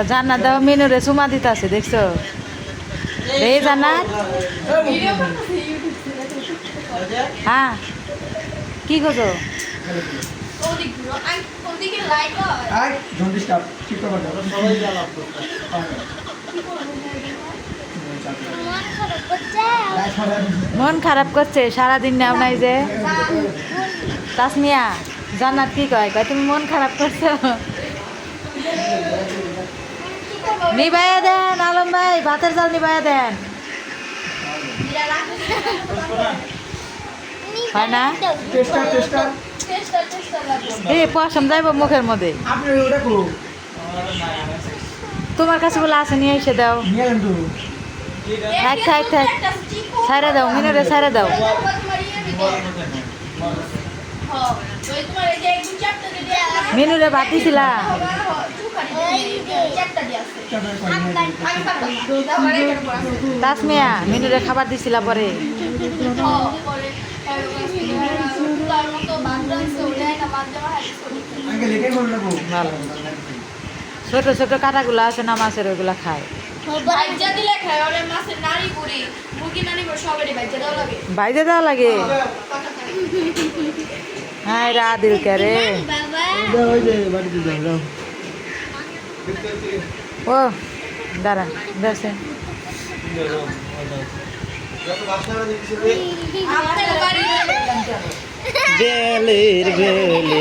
জান্নাত দাও মিনুরে চুমা দিতাছে দেখছো এই জান্নাত হ্যাঁ কি করছো মন খারাপ করছে সারাদিন নেও নাই যে তাসমিয়া জান্নাত কি কয় কয় তুমি মন খারাপ করছো নিবাইয়া দেন আলম ভাই ভাতের জাল নিবাইয়া দেন হয় না পশম যাইব মুখের মধ্যে তোমার কাছে বলে আসে নিয়ে এসে দাও থাক থাক থাক সাইরা দাও মিনুরে সাইরা দাও মিনুরে ভাত দিছিলা তাসমিয়া মিনুরে খাবার দিছিলা পরে ছোট ছোট কাটাগুলো আছে না মাছের ওইগুলা খায় বাইজে দেওয়া লাগে হ্যাঁ রা দিল কে রে ও দাঁড়া দেখছে বেলের বেলে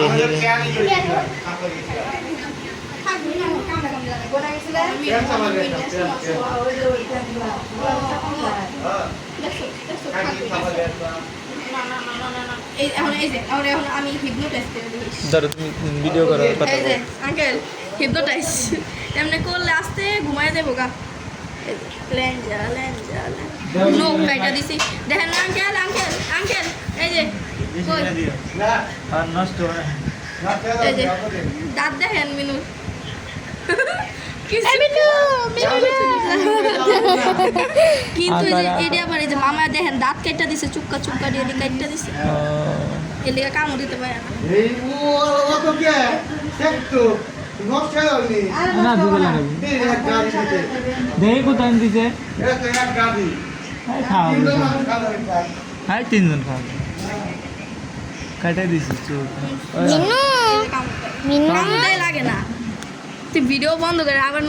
আমি হিপনোটাইজ করে দিই ধরো তুমি ভিডিও করো কথা এই যে আঙ্কেল হিপনোটাইজ এমনি করলে আস্তে ঘুমায় দেবো গা লেঞ্জা লেঞ্জা নোক কাইটা দিছি দেখেন না আঙ্কেল আঙ্কেল আঙ্কেল এই যে কই আর নষ্ট হয় এই যে দাঁত দেখেন মিনু কিন্তু এটা আবার এই যে মামা দেখেন দাঁত কেটে দিছে চুক্কা চুক্কা দিয়ে কেটে দিছে এর লিগে কামড় দিতে পারে না না দুটো লাগাবি দেখি কোথায় দিছে খাওয়া তিনজন খাওয়া কাটাই দিছি চোখ লাগে না তুই ভিডিও বন্ধ করে আবার